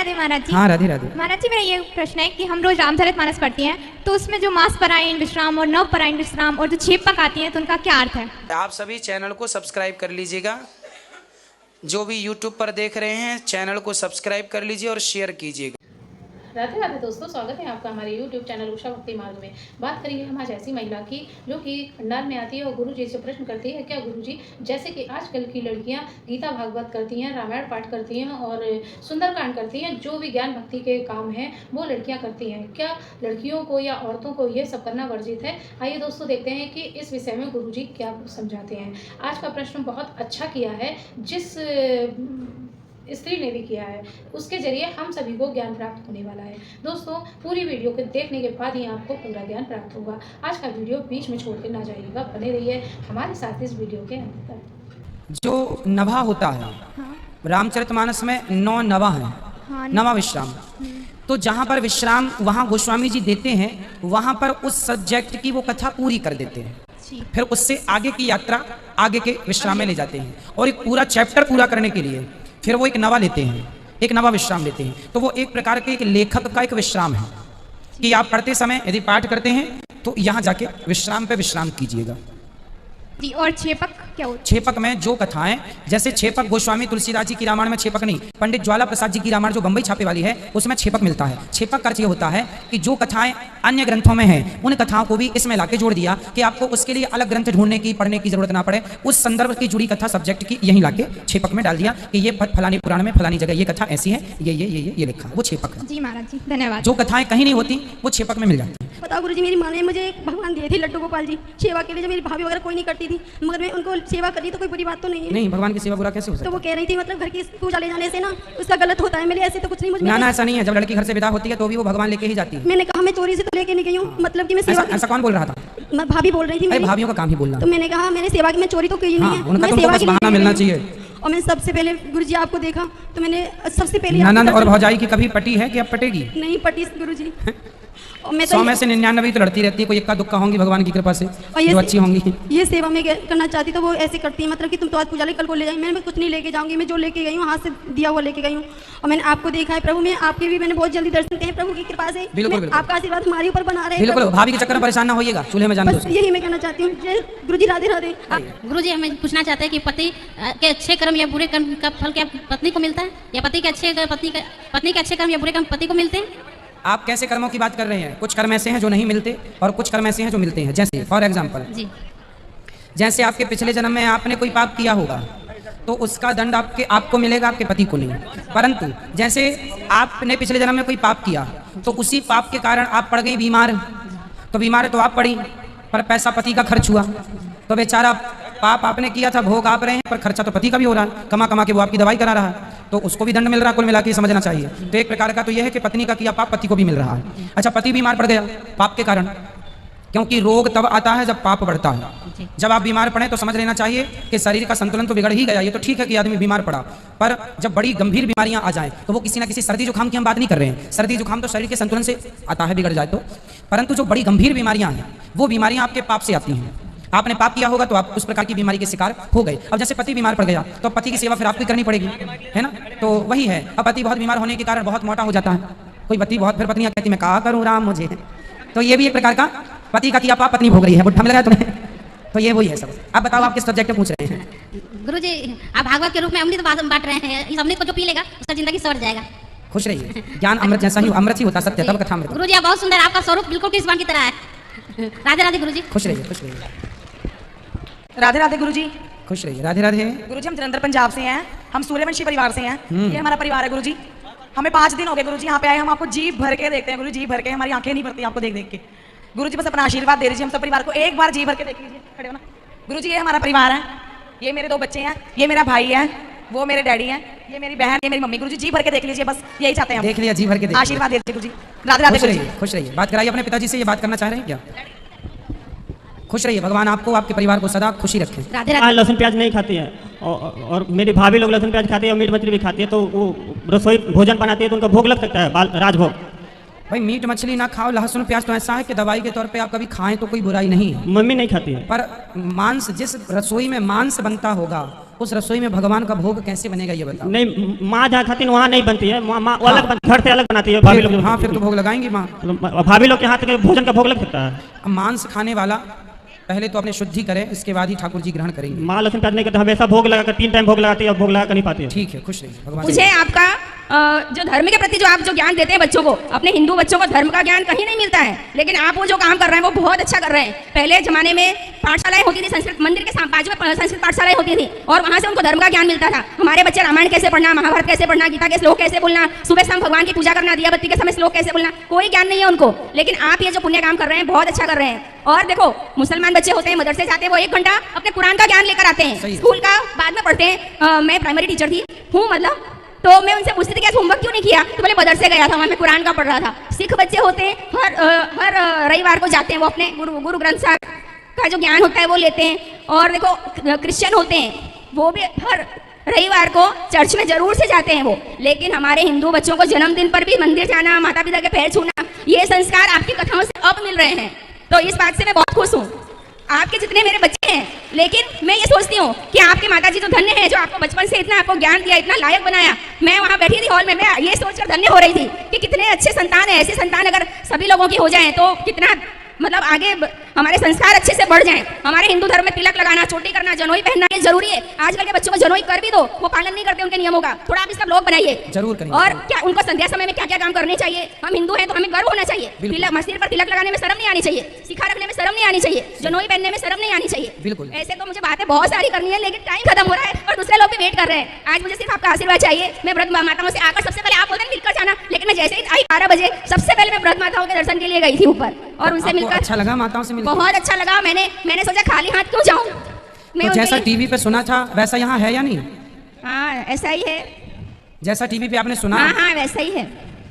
राधे महाराज जी। हाँ राधे राधे। महाराज जी, मेरा ये प्रश्न है कि हम रोज रामचरितमानस पढ़ते हैं, तो उसमें जो मासपरायण विश्राम और नवपरायण विश्राम और जो छेपक आती है, तो उनका क्या अर्थ है? आप सभी चैनल को सब्सक्राइब कर लीजिएगा। जो भी यूट्यूब पर देख रहे हैं चैनल को सब्सक्राइब कर लीजिए और शेयर कीजिएगा। राधे राधे दोस्तों, स्वागत है आपका हमारे YouTube चैनल उषा भक्ति मार्ग में। बात करेंगे हम आज ऐसी महिला की जो कि पंडाल में आती है और गुरु जी से प्रश्न करती है, क्या गुरु जी जैसे कि आजकल की लड़कियां गीता भागवत करती हैं, रामायण पाठ करती हैं और सुंदरकांड करती हैं, जो भी ज्ञान भक्ति के काम हैं वो लड़कियां करती हैं, क्या लड़कियों को या औरतों को ये सब करना वर्जित है? आइए दोस्तों देखते हैं कि इस विषय में गुरु जी क्या समझाते हैं। आज का प्रश्न बहुत अच्छा किया है, जिस स्त्री ने भी किया है, उसके जरिए हम सभी को ज्ञान प्राप्त होने वाला है। दोस्तों पूरी वीडियो को देखने के बाद ही आपको पूरा ज्ञान प्राप्त होगा। आज का वीडियो बीच में छोड़ के ना जाइएगा, बने रहिए हमारे साथ इस वीडियो के अंत तक। जो नभा होता है, हाँ। रामचरितमानस में 9 नवा है। हाँ। नवा विश्राम। तो जहाँ पर विश्राम वहाँ गोस्वामी जी देते हैं, वहाँ पर उस सब्जेक्ट की वो कथा पूरी कर देते हैं, फिर उससे आगे की यात्रा आगे के विश्राम में ले जाते हैं। और एक पूरा चैप्टर पूरा करने के लिए फिर वो एक नवा लेते हैं, एक नवा विश्राम लेते हैं। तो वो एक प्रकार के एक लेखक का एक विश्राम है कि आप पढ़ते समय यदि पाठ करते हैं तो यहाँ जाके विश्राम पे विश्राम कीजिएगा जी। और छेपक क्या होता है? छेपक में जो कथाएं, जैसे छेपक गोस्वामी तुलसीदास जी की रामायण में छेपक नहीं, पंडित ज्वाला प्रसाद जी की रामायण जो बंबई छापे वाली है उसमें छेपक मिलता है। छेपक का अर्थ ये होता है कि जो कथाएं अन्य ग्रंथों में हैं उन कथाओं को भी इसमें लाके जोड़ दिया कि आपको उसके लिए अलग ग्रंथ ढूंढने की, पढ़ने की जरूरत ना पड़े। उस संदर्भ की जुड़ी कथा सब्जेक्ट की यहीं लाके छेपक में डाल दिया कि ये फलानी पुराण में फलानी जगह ये कथा ऐसी है, ये लिखा है, वो छेपक है। जी महाराज जी, धन्यवाद। जो कथाएं कहीं नहीं होती वो छेपक में मिल जाती है। बताओ गुरुजी, मेरी माँ ने मुझे भगवान दिए थे लड्डू गोपाल जी सेवा के लिए, जो मेरी भाभी वगैरह कोई नहीं करती थी, मगर मैं उनको सेवा करी तो कोई बुरी बात तो नहीं है? नहीं, भगवान की सेवा बुरा कैसे हो सकता तो है? वो कह रही थी मतलब घर की पूजा ले जाने से ना उसका गलत होता है। मेरे ऐसे तो कुछ नहीं, मुझे ना ऐसा नहीं है। जब लड़की घर से विदा होती है तो भी वो भगवान लेके ही जाती है। मैंने कहा मैं चोरी से तो लेके नहीं गई हूँ, मतलब कि मैं सेवा। ऐसा कौन बोल रहा था? मैं भाभी बोल रही थी मेरी। भाभियों का काम ही बोलना। तो मैंने कहा मैंने सेवा की मैं चोरी तो की नहीं है, उनका मैं तुमको सेवा बस बहाना मिलना चाहिए। और मैं सबसे पहले गुरुजी आपको देखा तो मैंने सबसे पहले ननद और भौजाई की कभी पटी है कि अब पटेगी? नहीं पटी गुरुजी। और मैं 100 में से 99 तो लड़ती रहती है, कोई इक्का दुक्का होंगी भगवान की कृपा से जो अच्छी होंगी। ये सेवा में करना चाहती तो वो ऐसे करती है, मतलब कि तुम तो आज पूजा ले कल को ले जाएंगे। मैंने कुछ नहीं लेके जाऊंगी, मैं जो लेके गई हूँ हाथ से दिया हुआ लेके गई हूँ। और मैंने आपको देखा है प्रभु, मैं आपके भी मैंने बहुत जल्दी दर्शन किए प्रभु की कृपा से। बिल्कुल आपका आशीर्वाद हमारे ऊपर बना रहे। बिल्कुल, भाभी के चक्कर में परेशान ना होइएगा, चूल्हे में जाने दो। यही मैं कहना चाहती हूँ। गुरुजी राधे राधे। गुरुजी हमें पूछना चाहते हैं कि पति के अच्छे कर्म या बुरे कर्म का फल क्या पत्नी को मिलता है, या पति के अच्छे कर्म या बुरे कर्म पति को मिलते हैं? आप कैसे कर्मों की बात कर रहे हैं? कुछ कर्म ऐसे हैं जो नहीं मिलते और कुछ कर्म ऐसे हैं जो मिलते हैं। जैसे फॉर एग्जाम्पल, जैसे आपके पिछले जन्म में आपने कोई पाप किया होगा तो उसका दंड आपको मिलेगा, आपके पति को नहीं। परंतु जैसे आपने पिछले जन्म में कोई पाप किया तो उसी पाप के कारण आप पड़ गई बीमार, तो बीमार तो आप पड़ी पर पैसा पति का खर्च हुआ, तो बेचारा पाप आपने किया था, भोग आप रहे हैं, पर खर्चा तो पति का भी हो रहा है। कमा कमा के वो आपकी दवाई करा रहा है, तो उसको भी दंड मिल रहा है। कुल मिला के समझना चाहिए। तो एक प्रकार का तो यह है कि पत्नी का किया पाप पति को भी मिल रहा है। अच्छा, पति बीमार पड़ गया पाप के कारण, क्योंकि रोग तब आता है जब पाप बढ़ता है। जब आप बीमार पड़े तो समझ लेना चाहिए कि शरीर का संतुलन तो बिगड़ ही गया। ये तो ठीक है कि आदमी बीमार पड़ा, पर जब बड़ी गंभीर बीमारियां आ जाएं तो वो किसी ना किसी, सर्दी जुकाम की हम बात नहीं कर रहे हैं, सर्दी जुकाम तो शरीर के संतुलन से आता है बिगड़ जाए तो, परंतु जो बड़ी गंभीर बीमारियां हैं वो बीमारियां आपके पाप से आती हैं। आपने पाप किया होगा तो आप उस प्रकार की बीमारी के शिकार हो गए। अब जैसे पति बीमार पड़ गया तो पति की सेवा फिर आपको करनी पड़ेगी, है ना? तो वही है। अब पति बहुत बीमार होने के कारण बहुत मोटा हो जाता है, कोई पति बहुत, फिर पत्नियां कहती मैं कहा करूँ राम मुझे। तो ये भी एक प्रकार का पति का किया पाप पत्नी भोग रही है, बुढ़ा मिल गया तुम्हें। तो ये वही है सब। अब बताओ आप किस सब्जेक्ट में पूछ रहे हैं? गुरुजी आप भागवत के रूप में अमृत बांट रहे हैं, इस अमृत को जो पी लेगा उसका जिंदगी सवर जाएगा। खुश रहिए, ज्ञान अमृत जैसा ही अमृत ही होता, सत्य तब कथा अमृत। गुरुजी आप बहुत सुंदर, आपका स्वरूप बिल्कुल कृष्ण की तरह है। राधे राधे गुरुजी। खुश रहिए, खुश रहिए। राधे राधे गुरुजी। खुश रहिए, राधे राधे। गुरुजी हम जलंधर पंजाब से हैं, हम सूर्यवंशी परिवार से हैं। ये हमारा परिवार है गुरुजी। हमें 5 दिन हो गए गुरुजी यहाँ पे आए, हम आपको जी भर के देखते हैं गुरुजी, जी भर के। हमारी आंखें नहीं भरती आपको देख देख के। गुरुजी बस अपना आशीर्वाद दे दीजिए हम सब परिवार को, एक बार जी भर के देख लीजिए। खड़े हो ना गुरुजी, ये हमारा परिवार है, ये मेरे 2 बच्चे हैं, ये मेरा भाई है, वो मेरे डैडी हैं, ये मेरी बहन, ये मेरी मम्मी। गुरुजी जी भर के देख लीजिए, बस यही चाहते हैं हम। देख लिया, जी भर के आशीर्वाद दे दीजिए गुरुजी। राधे राधे गुरुजी। खुश रहिए। बात कराइए अपने पिताजी से, ये बात करना चाह रहे हैं क्या? खुश रहिए, भगवान आपको आपके परिवार को सदा खुशी रखें। राधे राधे। लहसुन प्याज नहीं खाती है और मेरी भाभी लोग लहसुन प्याज खाती है और मीट मछली भी खाती है, तो वो रसोई भोजन बनाती है तो उनका भोग लग सकता है, राजभोग। भाई मीट मछली ना खाओ, लहसुन प्याज तो ऐसा है कि दवाई के तौर पे आप कभी खाएं तो कोई बुराई नहीं है। मम्मी नहीं खाती है। पर मांस, जिस रसोई में मांस बनता होगा उस रसोई में भगवान का भोग कैसे बनेगा ये बताओ। नहीं, माँ जहाँ खाती वहाँ नहीं बनती है, माँ अलग घर से अलग बनाती है भाभी लोग। हाँ फिर तो भोग लगाएंगी माँ। भाभी लोग के हाथ के भोजन का भोग लग सकता है। अब मांस खाने वाला पहले तो अपने शुद्धि करे, इसके बाद ही ठाकुर जी ग्रहण करेंगे। माँ लक्ष्मी प्याज नहीं करते, हमेशा भोग लगाकर 3 टाइम भोग लगाती है और भोग लगा कर नहीं पाती है। ठीक है, खुश रहिए भगवान। मुझे आपका जो धर्म के प्रति जो आप जो ज्ञान देते हैं बच्चों को, अपने हिंदू बच्चों को धर्म का ज्ञान कहीं नहीं मिलता है, लेकिन आप वो जो काम कर रहे हैं वो बहुत अच्छा कर रहे हैं। पहले जमाने में पाठशालाएं होती थी, संस्कृत मंदिर के बाजू में संस्कृत पाठशालाएं होती थी और वहाँ से उनको धर्म का ज्ञान मिलता था। हमारे बच्चे रामायण कैसे पढ़ना, महाभारत कैसे पढ़ना, गीता के श्लोक कैसे बोलना, सुबह शाम भगवान की पूजा करना, दिया बत्ती के समय श्लोक कैसे बोलना, कोई ज्ञान नहीं है उनको। लेकिन आप ये जो पुण्य काम कर रहे हैं बहुत अच्छा कर रहे हैं। और देखो, मुसलमान बच्चे होते हैं, मदरसे जाते हैं, वो 1 घंटा अपने कुरान का ज्ञान लेकर आते हैं, स्कूल का बाद में पढ़ते हैं। मैं प्राइमरी टीचर थी हूँ, मतलब तो मैं उनसे पूछती थी कि होमवर्क क्यों नहीं किया, तो बोले मदरसे गया था, वहाँ मैं कुरान का पढ़ रहा था। सिख बच्चे होते हैं, हर रविवार को जाते हैं, वो अपने गुरु ग्रंथ साहब का जो ज्ञान होता है वो लेते हैं। और देखो क्रिश्चियन होते हैं, वो भी हर रविवार को चर्च में जरूर से जाते हैं वो। लेकिन हमारे हिंदू बच्चों को जन्मदिन पर भी मंदिर जाना, माता पिता के पैर छूना, ये संस्कार आपकी कथाओं से अब मिल रहे हैं। तो इस बात से मैं बहुत खुश हूँ। आपके जितने मेरे बच्चे हैं, लेकिन मैं ये सोचती हूँ कि आपके माताजी तो धन्य है जो आपको बचपन से इतना आपको ज्ञान दिया, इतना लायक बनाया। मैं वहाँ बैठी थी हॉल में, मैं ये सोचकर धन्य हो रही थी कि कितने अच्छे संतान है। ऐसे संतान अगर सभी लोगों की हो जाए तो कितना मतलब आगे हमारे संस्कार अच्छे से बढ़ जाएं। हमारे हिंदू धर्म में तिलक लगाना, चोटी करना, जनोई पहनना ये जरूरी है। आजकल के बच्चों को जनोई कर भी दो, वो पालन नहीं करते उनके नियमों का। थोड़ा आप इसका ब्लॉग बनाइए जरूर करेंगे। और क्या उनको संध्या समय में क्या क्या काम करने चाहिए। हम हिंदू हैं तो हमें गर्व होना चाहिए। तिलक मस्जिद पर तिलक लगाने में शर्म नहीं आनी चाहिए, सिखा रखने में शर्म नहीं आनी चाहिए, जनोई पहनने में शर्म नहीं आनी चाहिए। बिल्कुल। ऐसे तो मुझे बातें बहुत सारी करनी है, लेकिन टाइम खत्म हो रहा है और दूसरे लोग भी वेट कर रहे हैं। आज मुझे सिर्फ आपका आशीर्वाद चाहिए। मैं व्रत माताओं से आकर सबसे पहले आप बोलते मिलकर जाना, लेकिन मैं जैसे ही आई 12 बजे सबसे पहले मैं व्रत माताओं के दर्शन के लिए गई थी ऊपर और उनसे मिलकर अच्छा लगा, माताओं से मिलकर बहुत अच्छा लगा। मैंने सोचा खाली हाथ क्यों जाऊं। तो जैसा टीवी पे सुना था वैसा यहाँ है या नहीं? हाँ ऐसा ही है, जैसा टीवी पे आपने सुना? हाँ वैसा ही है।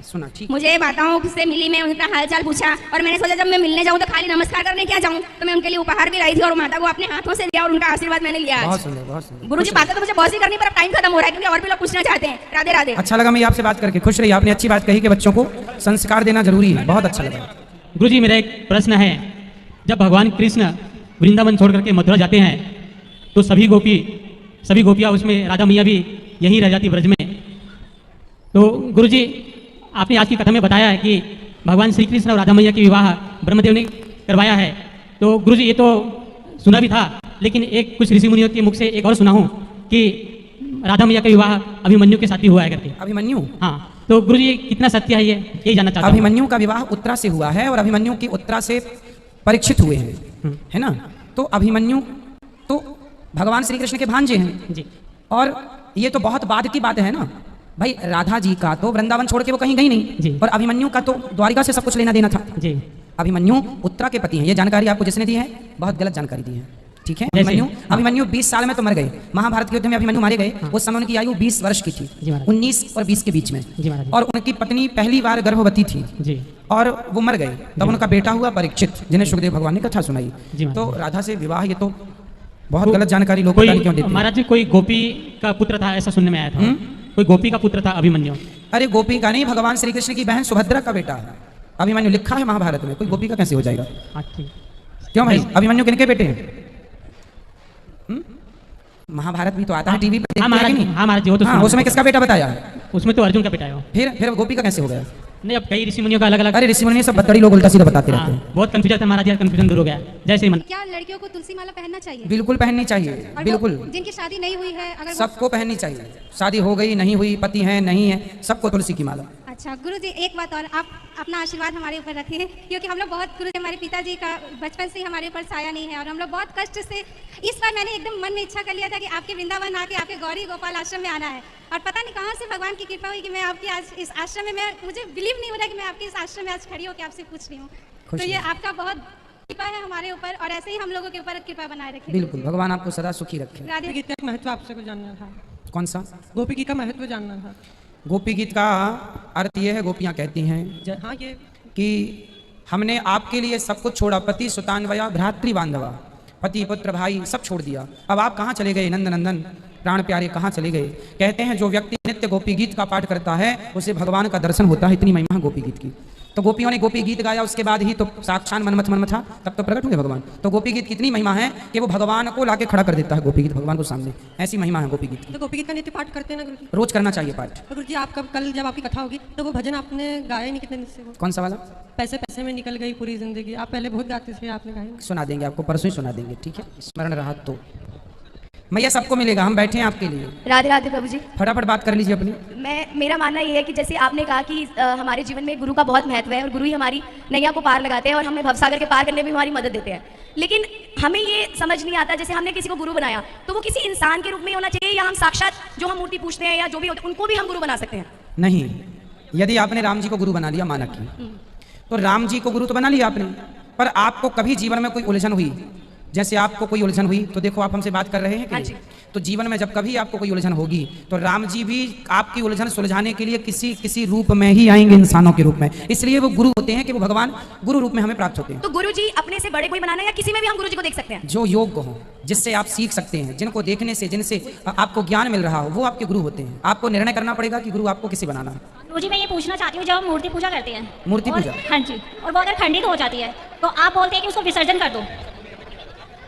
सुना, ठीक। मुझे माताओं से मिली, मैं उनका हालचाल पूछा और मैंने सोचा जब मैं मिलने जाऊं तो खाली नमस्कार करने क्या जाऊं, तो मैं उनके लिए उपहार भी लाई थी और माता को अपने हाथों से दिया और उनका आशीर्वाद मैंने लिया। बहुत सुंदर, बहुत सुंदर। गुरुजी बातें तो मुझे बहुत सी करनी, पर अब टाइम खत्म हो रहा है क्योंकि और भी लोग पूछना चाहते हैं। राधे राधे। अच्छा लगा मैं आपसे बात करके, खुश रहिए। आपने अच्छी बात कही कि बच्चों को संस्कार देना जरूरी है, बहुत अच्छा लगा। गुरुजी मेरा एक प्रश्न है, जब भगवान कृष्ण वृंदावन छोड़ करके मथुरा जाते हैं तो सभी गोपियाँ उसमें, राधा मैया भी यहीं रह जाती ब्रज में। तो गुरुजी आपने आज की कथा में बताया है कि भगवान श्री कृष्ण और राधा मैया की विवाह ब्रह्मदेव ने करवाया है। तो गुरुजी ये तो सुना भी था, लेकिन एक कुछ ऋषि मुनियों के मुख से एक और सुना हूँ कि राधा मैया का विवाह अभिमन्यु के साथ ही हुआ है करके। अभिमन्यु? हाँ। तो गुरुजी ये कितना सत्य है, यही जानना चाहता हूँ। अभिमन्यु का विवाह उत्तरा से हुआ है और अभिमन्यु की उत्तरा से परीक्षित हुए हैं, है ना। तो अभिमन्यु तो भगवान श्री कृष्ण के भांजे हैं जी। और ये तो बहुत बाद की बात है ना भाई। राधा जी का तो वृंदावन छोड़ के वो कहीं गई नहीं, और अभिमन्यु का तो द्वारिका से सब कुछ लेना देना था जी। अभिमन्यु उत्तरा के पति हैं। ये जानकारी आपको जिसने दी है बहुत गलत जानकारी दी है, ठीक है। अभिमन्यु 20 साल में तो मर गए। महाभारत के युद्ध में अभिमन्यु मारे गए। उस समय उनकी आयु 20 वर्ष की थी, 19 और 20 के बीच में। और उनकी पत्नी पहली बार गर्भवती थी और वो मर गए। तब उनका बेटा हुआ परीक्षित, जिन्हें सुखदेव भगवान ने कथा सुनाई। तो राधा से विवाह, ये तो बहुत गलत जानकारी लोग क्यों देते हैं। महाराज जी कोई गोपी का पुत्र था ऐसा सुनने में आया था। कोई गोपी का पुत्र था अभिमन्यु। अरे गोपी का नहीं, भगवान श्री कृष्ण की बहन सुभद्रा का बेटा है अभिमन्यु। लिखा है महाभारत में, कोई गोपी का कैसे हो जाएगा? क्यों भाई, अभिमन्यु किनके बेटे हैं? महाभारत भी तो आता है टीवी पर। हाँ महाराज जी, वो तो उसमें किसका बेटा बताया? उसमें तो अर्जुन का बेटा है। फिर गोपी का कैसे हो गया? नहीं, अब कई ऋषि मुनियों का अलग अलग। अरे ऋषि मुनि सब बतड़ी लोग उल्टा सीधा बताते रहते हैं। बहुत कंफ्यूजन था महाराज, कंफ्यूजन दूर हो गया। जय श्री मन। क्या लड़कियों को तुलसी माला पहनना चाहिए? बिल्कुल पहननी चाहिए, बिल्कुल। जिनकी शादी नहीं हुई है, अगर सबको पहननी चाहिए। शादी हो गई, नहीं हुई, पति है, नहीं है, सबको तुलसी की माला। अच्छा गुरुजी, एक बात और, आप अपना आशीर्वाद हमारे ऊपर रखिए, क्योंकि हम लोग बहुत, गुरुजी हमारे पिताजी का बचपन से ही हमारे ऊपर साया नहीं है और हम लोग बहुत कष्ट से, इस बार मैंने एकदम मन में इच्छा कर लिया था कि आपके वृंदावन आके आपके गौरी गोपाल आश्रम में आना है। और पता नहीं कहाँ से भगवान की कृपा हुई कि मैं आपके आज इस आश्रम में, मुझे बिलीव नहीं हो रहा कि मैं आपके इस आश्रम में आज खड़ी होकर आपसे पूछ रही हूँ। तो ये आपका बहुत कृपा है हमारे ऊपर और ऐसे ही हम लोगों के ऊपर कृपा बनाए रखे। बिल्कुल, भगवान आपको सदा सुखी रखे। राधे गीत का महत्व आपसे कुछ जानना था। कौन सा? गोपी गीत का महत्व जानना था। गोपी गीत का अर्थ ये है, गोपियाँ कहती हैं हाँ ये कि हमने आपके लिए सब कुछ छोड़ा, पति सुतान्वया भ्रातृ बांधवा, पति पुत्र भाई सब छोड़ दिया। अब आप कहाँ चले गए नंद नंदन, प्राण प्यारे कहाँ चले गए? कहते हैं जो व्यक्ति नित्य गोपी गीत का पाठ करता है उसे भगवान का दर्शन होता है। इतनी महिमा गोपी गीत की। तो गोपियों ने गोपी गीत गाया, उसके बाद ही तो साक्षात मनमथ मनमथा तब तो प्रकट हुए भगवान। तो गोपी गीत कितनी महिमा है कि वो भगवान को लाके खड़ा कर देता है, गोपी गीत भगवान को सामने, ऐसी महिमा है गोपी गीत की। तो गोपी गीत का नित्य पाठ करते हैं ना गुरुजी? रोज करना चाहिए पाठ। तो गुरुजी आप कल जब आपकी कथा होगी तो वो भजन आपने गाया नहीं कितने दिन से? वो कौन सा वाला? पैसे पैसे में निकल गई पूरी जिंदगी, आप पहले बहुत गाते थे, आपने गाया? सुना देंगे आपको, परसों ही सुना देंगे, ठीक है, स्मरण रहा तो। मैया सबको मिलेगा, हम बैठे हैं आपके लिए। राधे राधे प्रभु जी। फटाफट बात कर लीजिए अपनी। मेरा मानना ये है कि जैसे आपने कहा कि हमारे जीवन में गुरु का बहुत महत्व है और गुरु ही हमारी नैया को पार लगाते हैं और हमें भवसागर के पार करने में हमारी मदद देते हैं। लेकिन हमें ये समझ नहीं आता, जैसे हमने किसी को गुरु बनाया तो वो किसी इंसान के रूप में होना चाहिए या हम साक्षात जो हम मूर्ति पूछते हैं या जो भी होते हैं उनको भी हम गुरु बना सकते हैं? नहीं, यदि आपने राम जी को गुरु बना लिया माना की, तो राम जी को गुरु तो बना लिया आपने, पर आपको कभी जीवन में कोई उलझन हुई, जैसे आपको कोई उलझन हुई तो देखो आप हमसे बात कर रहे हैं कि नहीं? तो जीवन में जब कभी आपको कोई उलझन होगी तो राम जी भी आपकी उलझन सुलझाने के लिए किसी रूप में ही आएंगे, इंसानों के रूप में। इसलिए वो गुरु होते हैं कि वो भगवान गुरु रूप में हमें प्राप्त होते हैं। तो गुरु जी अपने से बड़े कोई बनाना या किसी में भी हम गुरु जी को देख सकते हैं? जो योग्य हो, जिससे आप सीख सकते हैं, जिनको देखने से जिनसे आपको ज्ञान मिल रहा हो, वो आपके गुरु होते हैं। आपको निर्णय करना पड़ेगा कि गुरु आपको किसे बनाना है। गुरुजी मैं ये पूछना चाहती हूँ, जब हम मूर्ति पूजा करते हैं, मूर्ति पूजा, हाँ जी, और वो अगर खंडित हो जाती है तो आप बोलते हैं कि उसको विसर्जन कर दो।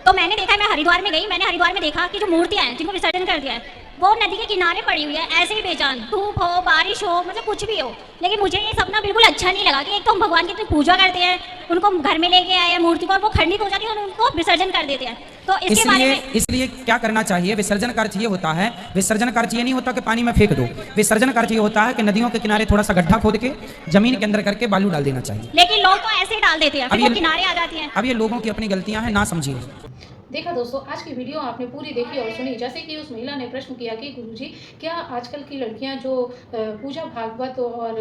तो मैंने देखा है, मैं हरिद्वार में गई, मैंने हरिद्वार में देखा कि जो मूर्तियां हैं जिनको विसर्जन कर दिया है वो नदी के किनारे पड़ी हुई है, ऐसे ही बेजान, धूप हो बारिश हो मतलब कुछ भी हो। लेकिन मुझे ये सपना बिल्कुल अच्छा नहीं लगा कि एक तो हम भगवान की इतनी पूजा करते हैं, उनको घर में लेके आए मूर्ति को, और वो खंडित हो जाती है और उनको विसर्जन कर देते हैं। तो इसके बारे में इसलिए क्या करना चाहिए? विसर्जन का अर्थ ये होता है, विसर्जन का अर्थ ये नहीं होता कि पानी में फेंक दो। विसर्जन का अर्थ ये होता है कि नदियों के किनारे थोड़ा सा गड्ढा खोद के जमीन के अंदर करके बालू डाल देना चाहिए। लेकिन लोग तो ऐसे ही डाल देते हैं, फिर वो किनारे आ जाती हैं। अब ये लोगों की अपनी गलतियां हैं, ना समझिए। देखा दोस्तों, आज की वीडियो आपने पूरी देखी और सुनी। जैसे कि उस महिला ने प्रश्न किया कि गुरुजी क्या आजकल की लड़कियां जो पूजा भागवत और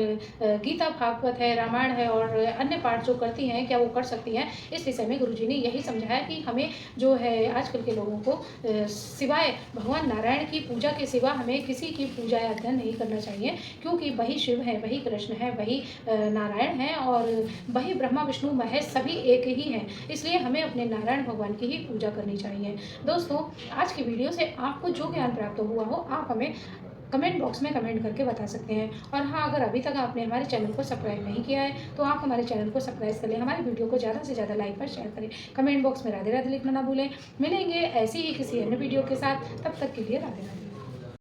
गीता भागवत है, रामायण है और अन्य पाठ जो करती हैं क्या वो कर सकती हैं? इस विषय में गुरुजी ने यही समझाया कि हमें जो है आजकल के लोगों को सिवाय भगवान नारायण की पूजा के सिवा हमें किसी की पूजा या अध्ययन नहीं करना चाहिए, क्योंकि वही शिव है, वही कृष्ण है, वही नारायण है और वही ब्रह्मा विष्णु महेश सभी एक ही हैं। इसलिए हमें अपने नारायण भगवान की ही पूजा करनी चाहिए। दोस्तों, आज की वीडियो से आपको जो ज्ञान प्राप्त हुआ हो आप हमें कमेंट बॉक्स में कमेंट करके बता सकते हैं। और हाँ, अगर अभी तक आपने हमारे चैनल को सब्सक्राइब नहीं किया है तो आप हमारे चैनल को सब्सक्राइब करें, हमारी वीडियो को ज़्यादा से ज़्यादा लाइक और शेयर करें, कमेंट बॉक्स में राधे राधे लिखना ना भूलें। मिलेंगे ऐसी ही किसी अन्य वीडियो के साथ, तब तक के लिए राधे राधे।